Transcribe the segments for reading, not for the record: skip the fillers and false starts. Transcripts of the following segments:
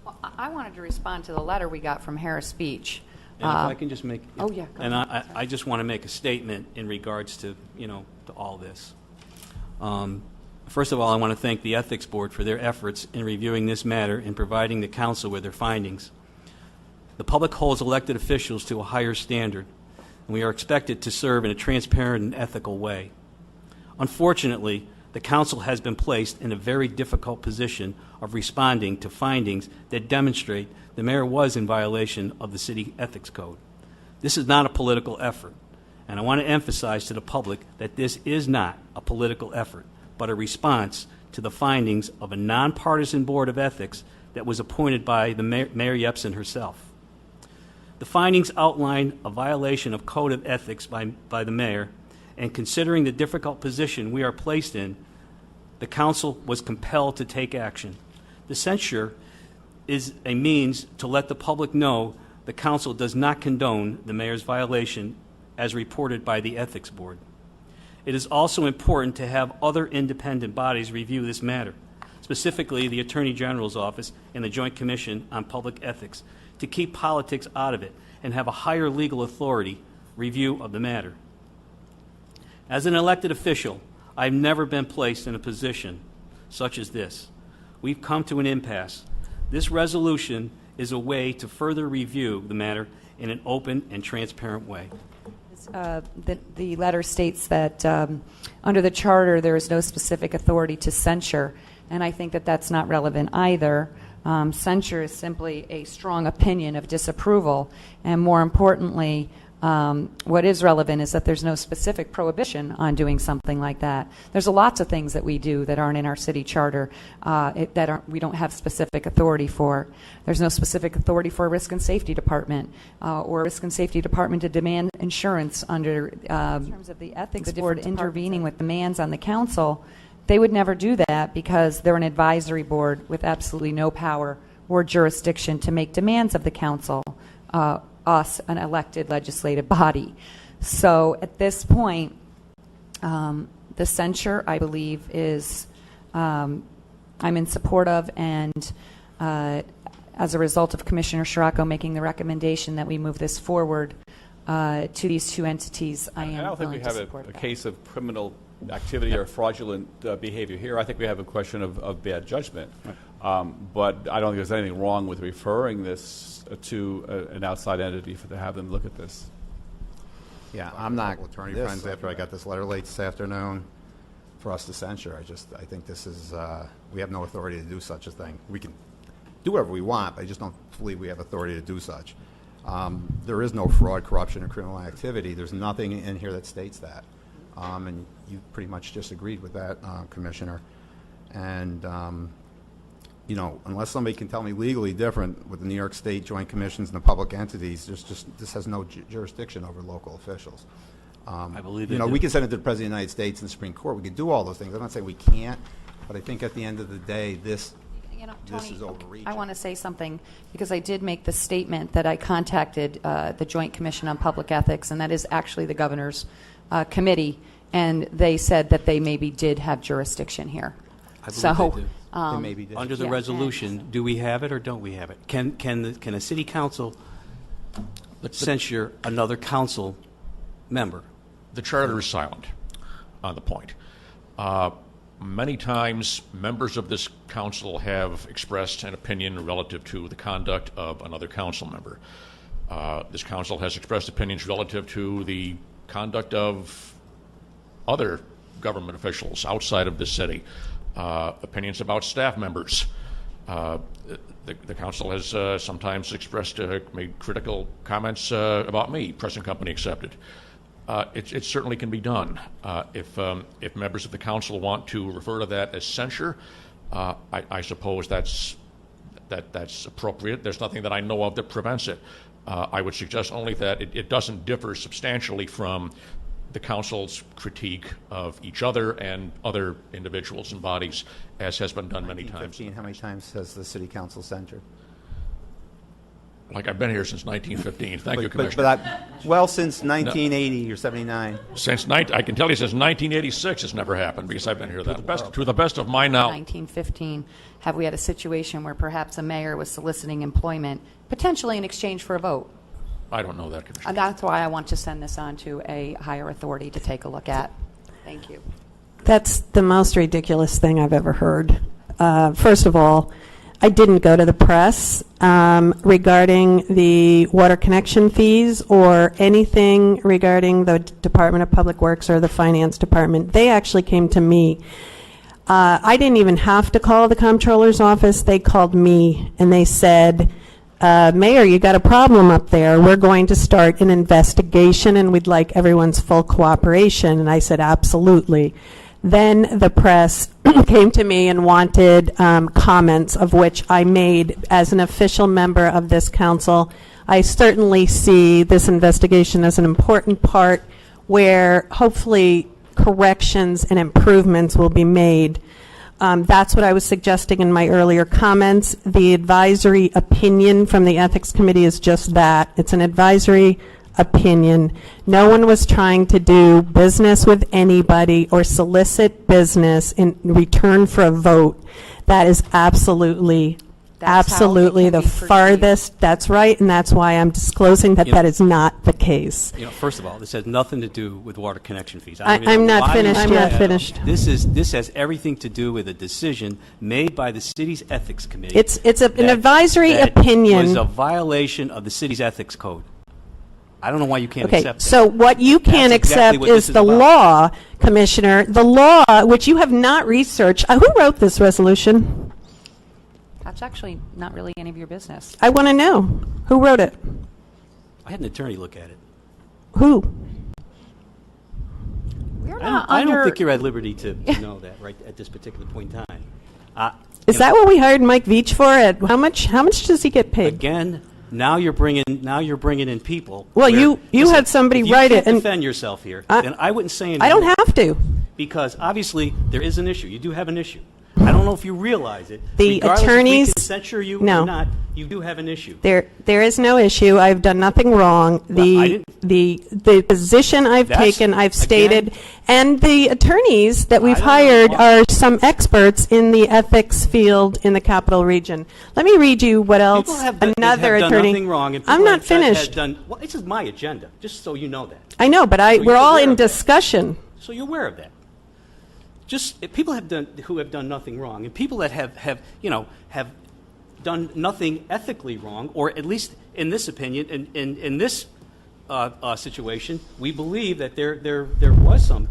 Well, I wanted to respond to the letter we got from Harris Beach. And if I can just make... Oh, yeah. And I just want to make a statement in regards to, to all this. First of all, I want to thank the Ethics Board for their efforts in reviewing this matter and providing the Council with their findings. The public holds elected officials to a higher standard, and we are expected to serve in a transparent and ethical way. Unfortunately, the Council has been placed in a very difficult position of responding to findings that demonstrate the mayor was in violation of the City Ethics Code. This is not a political effort, and I want to emphasize to the public that this is not a political effort, but a response to the findings of a nonpartisan Board of Ethics that was appointed by the Mayor Yepsen herself. The findings outline a violation of Code of Ethics by the mayor, and considering the difficult position we are placed in, the Council was compelled to take action. The censure is a means to let the public know the Council does not condone the mayor's violation as reported by the Ethics Board. It is also important to have other independent bodies review this matter, specifically the Attorney General's Office and the Joint Commission on Public Ethics, to keep politics out of it and have a higher legal authority review of the matter. As an elected official, I've never been placed in a position such as this. We've come to an impasse. This resolution is a way to further review the matter in an open and transparent way. The letter states that under the charter there is no specific authority to censure, and I think that that's not relevant either. Censure is simply a strong opinion of disapproval, and more importantly, what is relevant is that there's no specific prohibition on doing something like that. There's lots of things that we do that aren't in our city charter we don't have specific authority for. There's no specific authority for a risk and safety department or a risk and safety department to demand insurance under in terms of the ethics board intervening with demands on the council. They would never do that because they're an advisory board with absolutely no power or jurisdiction to make demands of the council, us, an elected legislative body. So at this point, the censure, I believe, is I'm in support of, and as a result of Commissioner Scirocco making the recommendation that we move this forward to these two entities, I don't think we have a case of criminal activity or fraudulent behavior here. I think we have a question of bad judgment. But I don't think there's anything wrong with referring this to an outside entity to have them look at this. Yeah, I'm not attorney friends after I got this letter late this afternoon for us to censure. I think this is, we have no authority to do such a thing. We can do whatever we want, but I just don't believe we have authority to do such. There is no fraud, corruption, or criminal activity. There's nothing in here that states that. And you pretty much just agreed with that, Commissioner. And, unless somebody can tell me legally different with the New York State Joint Commissions and the public entities, this has no jurisdiction over local officials. I believe we can send it to the President of the United States and the Supreme Court. We can do all those things. I'm not saying we can't, but I think at the end of the day, this is overreaching. I want to say something because I did make the statement that I contacted the Joint Commission on Public Ethics, and that is actually the governor's committee, and they said that they maybe did have jurisdiction here. I believe they do. They maybe did. Under the resolution, do we have it or don't we have it? Can a city council censure another council member? The charter is silent on the point. Many times, members of this council have expressed an opinion relative to the conduct of another council member. This council has expressed opinions relative to the conduct of other government officials outside of the city. Opinions about staff members. The council has sometimes expressed, made critical comments about me, present company accepted. It certainly can be done. If members of the council want to refer to that as censure, I suppose that's appropriate. There's nothing that I know of that prevents it. I would suggest only that it doesn't differ substantially from the council's critique of each other and other individuals and bodies, as has been done many times. How many times has the city council censured? like I've been here since 1915. Thank you, But Commissioner. well, since 1980 or 79. I can tell you since 1986 it's never happened because I've been here. To the best of my knowledge. 1915, have we had a situation where perhaps a mayor was soliciting employment, potentially in exchange for a vote? I don't know that, Commissioner. And that's why I want to send this on to a higher authority to take a look at. Thank you. That's the most ridiculous thing I've ever heard. First of all, I didn't go to the press regarding the water connection fees or anything regarding the Department of Public Works or the Finance Department. They actually came to me. I didn't even have to call the comptroller's office. They called me and they said, Mayor, you got a problem up there. We're going to start an investigation and we'd like everyone's full cooperation. And I said, absolutely. Then the press came to me and wanted comments, of which I made as an official member of this council. I certainly see this investigation as an important part where hopefully corrections and improvements will be made. That's what I was suggesting in my earlier comments. The advisory opinion from the Ethics Committee is just that. It's an advisory opinion. No one was trying to do business with anybody or solicit business in return for a vote. That is absolutely That's how it absolutely can the be perceived. farthest. That's right, and that's why I'm disclosing that You know- that is not the case. First of all, this has nothing to do with water connection fees. I- don't even I'm know not why you finished say yet. that. Finished. This has everything to do with a decision made by the city's ethics committee. It's an that- advisory that opinion. was a violation of the city's ethics code. I don't know why you can't Okay, accept it. so what you can't That's exactly accept what this is is the about. law, Commissioner, the law, which you have not researched. Who wrote this resolution? That's actually not really any of your business. I want to know. Who wrote it? I had an attorney look at it. Who? We're I don't think you're at liberty to know that right at this particular point in time. Is that what we hired Mike Veach for? At how much does he get paid? Again, now you're bringing in people. Well, where- you listen, had somebody if you write can't it and- defend yourself here, I- then I wouldn't say anything. I don't have to. Because obviously there is an issue. You do have an issue. I don't know if you realize it. The Regardless attorneys- if we can censure you No. or not, you do have an issue. There is no issue. I've done nothing wrong. I The position I've That's- taken, I've again- stated, and the attorneys that we've I don't know hired why- are some experts in the ethics field in the capital region. Let me read you what else People have done, another have done attorney. nothing wrong. And people I'm not have done- have finished. done- well, this is my agenda, just so you know that. I know, but So we're you're all aware in of that. discussion. So you're aware of that. Just people who have done nothing wrong, and people that have done nothing ethically wrong, or at least in this opinion, in this situation, we believe that there was some.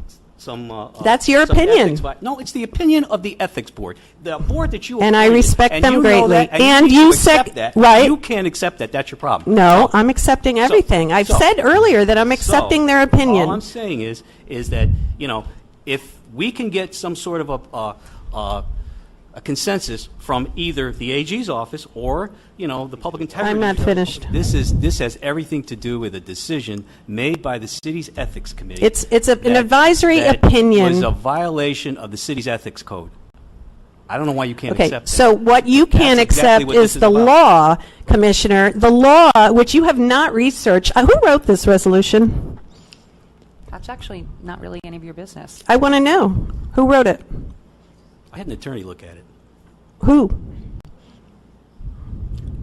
That's your some opinion. ethics no, it's the opinion of the ethics board, the board that you And I appointed, respect and them you know greatly. that, And you you accept sec- that. right. You can't accept that. That's your problem. No, I'm accepting everything. I've so- said earlier that I'm accepting their opinion. All I'm saying is that if we can get some sort of a consensus from either the AG's office or the public integrity. I'm not Bureau, finished. This has everything to do with a decision made by the city's ethics committee. It's an that- advisory that opinion. was a violation of the city's ethics code. I don't know why you can't Okay, accept so that. what you can't That's exactly accept what this is is the about. law, Commissioner, the law, which you have not researched. Who wrote this resolution? That's actually not really any of your business. I want to know. Who wrote it? I had an attorney look at it. Who?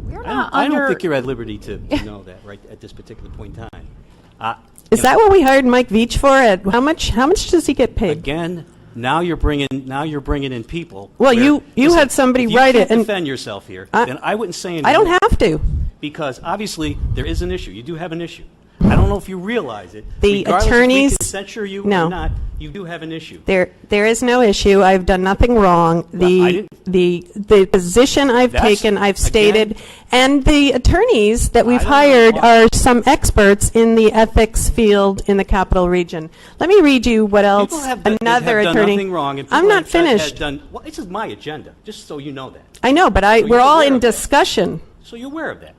We're I don't think you're at liberty to know that right at this particular point in time. Is that what we hired Mike Veach for? At how much does he get paid? Again, now you're bringing in people. Well, where- you listen, had somebody if you write can't it and- defend yourself here, I- then I wouldn't say anything. I don't have to. Because obviously there is an issue. You do have an issue. I don't know if you realize it. The Regardless attorneys- if we can censure you No. or not, you do have an issue. There is no issue. I've done nothing wrong. I The position I've That's- taken, I've again- stated, and the attorneys that we've I don't know hired why- are some experts in the ethics field in the capital region. Let me read you what else People have done, another have done attorney. nothing wrong. And people I'm not have finished. done, well, this is my agenda, just so you know that. I know, but So we're you're all aware in of that. discussion. So you're aware of that.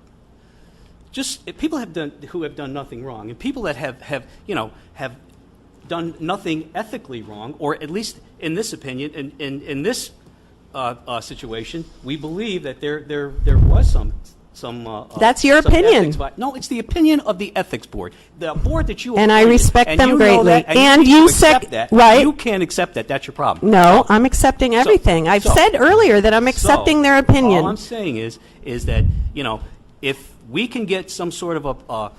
People who have done nothing wrong, and people that have done nothing ethically wrong, or at least in this opinion, in this situation, we believe that there was some. That's your some opinion. No, it's the opinion of the ethics board, the board that you And I appointed, respect and them you know greatly. that, and And you you need to sec- accept that. right. You can't accept that. That's your problem. No, I'm accepting everything. I've so- said earlier that I'm accepting their opinion. All I'm saying is that, if we can get some sort of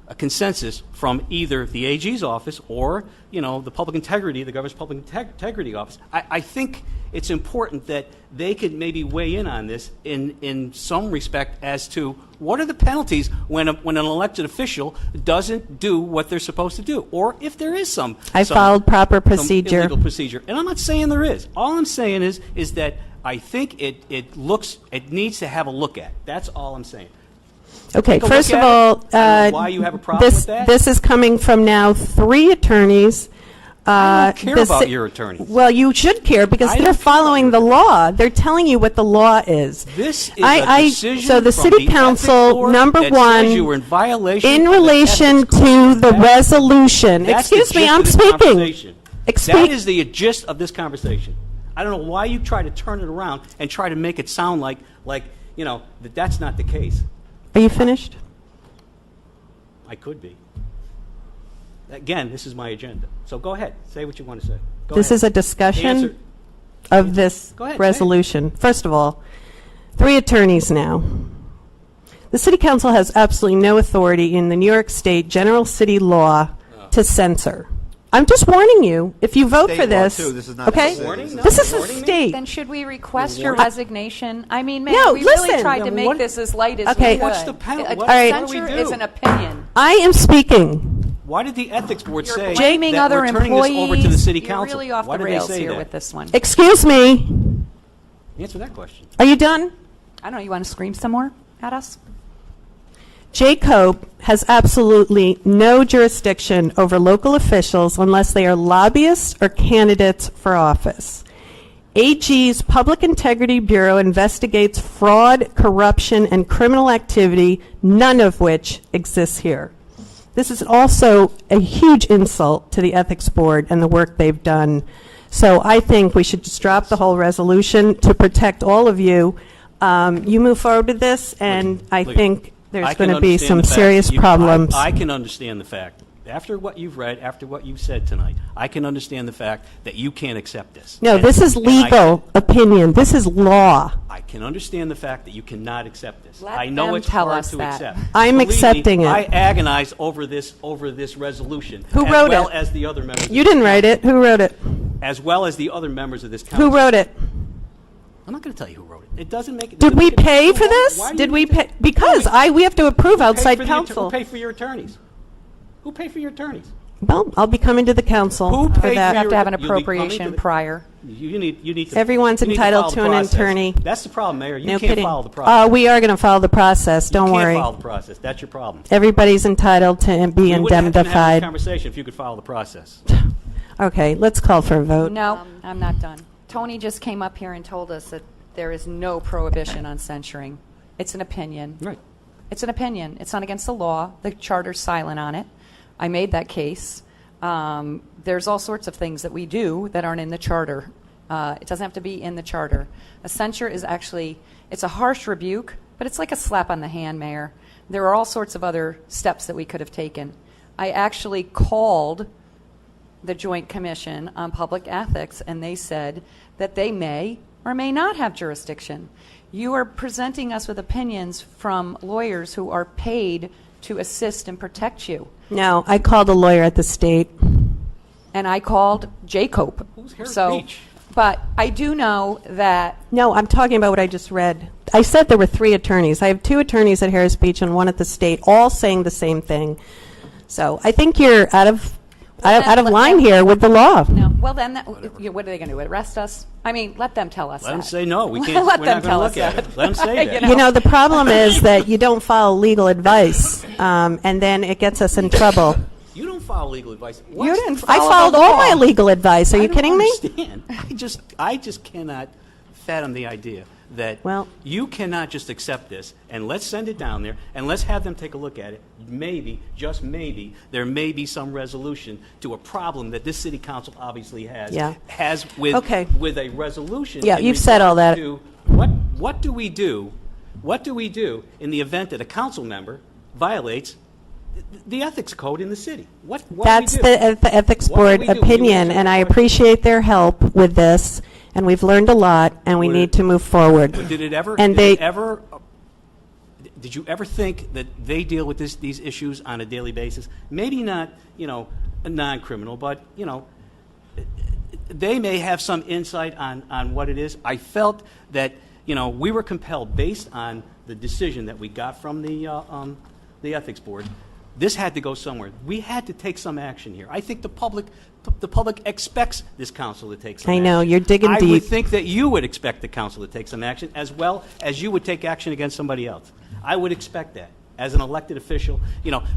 a consensus from either the AG's office or, the public integrity, the governor's public integrity office, I think it's important that they could maybe weigh in on this in some respect as to what are the penalties when an elected official doesn't do what they're supposed to do, or if there is some followed proper some procedure. illegal procedure. And I'm not saying there is. All I'm saying is that I think it needs to have a look at. That's all I'm saying. Okay, Take a first look of at all, it. I don't know why you have a problem with that. This is coming from now 3 attorneys. I don't care the about ci- your attorneys. Well, you should care because I don't they're care following about the law. They're telling you what the law is. This is a decision so the from city the council, ethics board number that one, says you were in violation in of the relation ethics to code. the resolution. That's the Excuse me, gist I'm of this speaking. conversation. That Speak- is the gist of this conversation. I don't know why you try to turn it around and try to make it sound like that's not the case. Are you finished? I could be. Again, this is my agenda. So go ahead. Say what you want to say. Go This ahead. is a discussion Answer. of this Go ahead, say it. resolution. First of all, 3 attorneys now. The city council has absolutely no authority in the New York State general city law to censor. I'm just warning you, if you vote State for law, this, too. This is not a okay? city. Warning? No, This is the warning me? state. Then should we request your warning- resignation? I mean, Mayor, No, we really listen. tried to Then make what- this as light as Okay. we could. What's the penalty? A What- All right. censure what do we is do? an opinion. I am speaking. Why did the ethics board You're say blaming that other we're turning employees. this over to the city You're council? really off Why the did rails they say here that? with this one. Excuse me. Answer that question. Are you done? I don't know. You want to scream some more at us? Jay Cope has absolutely no jurisdiction over local officials unless they are lobbyists or candidates for office. AG's Public Integrity Bureau investigates fraud, corruption, and criminal activity, none of which exists here. This is also a huge insult to the Ethics Board and the work they've done. So I think we should just drop the whole resolution to protect all of you. You move forward with this, and I Look, think there's I can going to be understand some the fact serious that problems. I can understand the fact, after what you've read, after what you've said tonight, I can understand the fact that you can't accept this. No, And- this is and I- legal opinion. This is law. I can understand the fact that you cannot accept this. Let I know them it's tell hard us to that. accept. I'm Believe me, accepting it. I agonize over this resolution. Who as wrote well it? as the other members. You didn't write it. Who wrote it? As well as the other members of this council. Who wrote it? I'm not going to tell you who wrote it. It doesn't make it. Did doesn't we make it- pay for Why- this? why do Did you we need to- pay? Because we have to approve Who paid outside for counsel. Who paid for your attorneys? Who paid for your attorneys? Well, I'll be coming to the council Who for paid You that. have to have an You'll be coming to appropriation the- prior. You need to. Everyone's you need to entitled follow to the an process. attorney. That's the problem, Mayor. You No can't kidding. follow the process. We are going to follow the process. Don't you worry. can't follow the process. That's your problem. Everybody's entitled to be We wouldn't have to have this indemnified. conversation if you could follow the process. Okay, let's call for a vote. No, I'm not done. Tony just came up here and told us that there is no prohibition on censuring. It's an opinion. Right. It's an opinion. It's not against the law. The charter's silent on it. I made that case. There's all sorts of things that we do that aren't in the charter. It doesn't have to be in the charter. A censure is actually, it's a harsh rebuke, but it's like a slap on the hand, Mayor. There are all sorts of other steps that we could have taken. I actually called the Joint Commission on Public Ethics, and they said that they may or may not have jurisdiction. You are presenting us with opinions from lawyers who are paid to assist and protect you. No, I called a lawyer at the state. And I called Jacob. Who's Harris So, Beach? but I do know that No, I'm talking about what I just read. I said there were 3 attorneys. I have 2 attorneys at Harris Beach and 1 at the state, all saying the same thing. So I think you're out of line here with the law. no. Well, then, what are they going to do? Arrest us? I mean, let them tell us Let them that. say no. We can't. Let we're them not tell going us to look at that. it. Let them say that. You know, the problem is that you don't follow legal advice, and then it gets us in trouble. You don't follow legal advice. You didn't I follow followed the all law. my legal advice. Are I you don't kidding me? understand. I just cannot fathom the idea that Well- you cannot just accept this and let's send it down there and let's have them take a look at it. Maybe, just maybe, there may be some resolution to a problem that this city council obviously has with Okay. with a resolution. Yeah, in you've said all regards that. to what do we do What do we do in the event that a council member violates the ethics code in the city? What That's do we do? the Ethics What do Board we do? You opinion, answer and the I question. appreciate their help with this, and we've learned a lot, and we Would need it- to move forward. But did you ever think that they deal with these issues on a daily basis? Maybe not, a non-criminal, but, they may have some insight on what it is. I felt that, we were compelled, based on the decision that we got from the Ethics Board, this had to go somewhere. We had to take some action here. I think the public expects this council to take some I action. know, you're digging I would deep. think that you would expect the council to take some action, as well as you would take action against somebody else. I would expect that. As an elected official,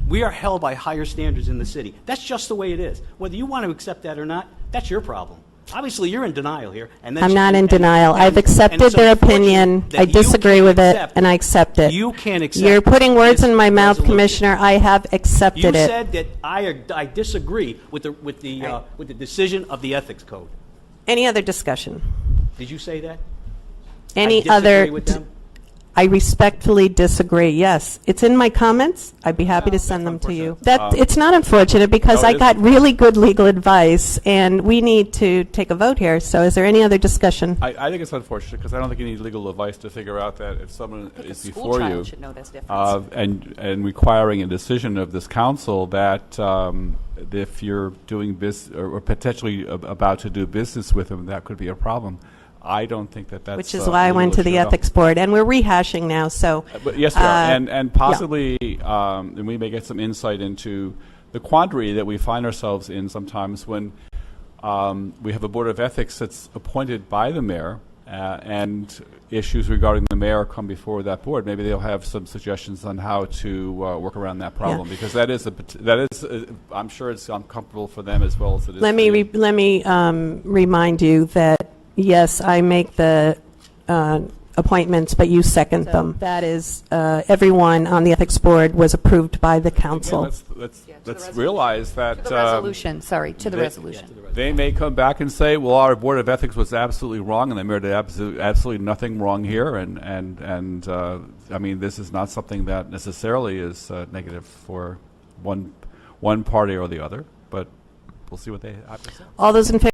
we are held by higher standards in the city. That's just the way it is. Whether you want to accept that or not, that's your problem. Obviously, you're in denial here. And I'm not in denial. I've accepted it's their unfortunate opinion. that I you disagree can't with it, accept- and I accept it. You can't accept. You're putting words this in my mouth, resolution. Commissioner. I have You accepted it. said that I disagree with the decision of the ethics code. Any other discussion? Did you say that? Any I other? disagree with them? I respectfully disagree. Yes, it's in my comments. I'd be happy to send them to you. It's not unfortunate because No, it I got isn't. really good legal advice, and we need to take a vote here. So, is there any other discussion? I think it's unfortunate because I don't think you need legal advice to figure out that if someone I think a is school before child you should know this difference. and requiring a decision of this council that if you're doing business or potentially about to do business with them, that could be a problem. I don't think that's Which is why I went to the Ethics Board, and we're rehashing now. So, But yes, we are. And yeah. possibly, and we may get some insight into the quandary that we find ourselves in sometimes when we have a Board of Ethics that's appointed by the mayor, and issues regarding the mayor come before that board. Maybe they'll have some suggestions on how to work around that problem, because that is I'm sure it's uncomfortable for them as well as it is. let for me you. let me remind you that yes, I make the appointments, but you second them. That is, everyone on the Ethics Board was approved by the Again, council. let's realize that To the resolution, sorry, to the resolution. they may come back and say, well, our Board of Ethics was absolutely wrong, and the mayor did absolutely nothing wrong here, and I mean, this is not something that necessarily is negative for one party or the other, but we'll see what they have to say. All those in favor?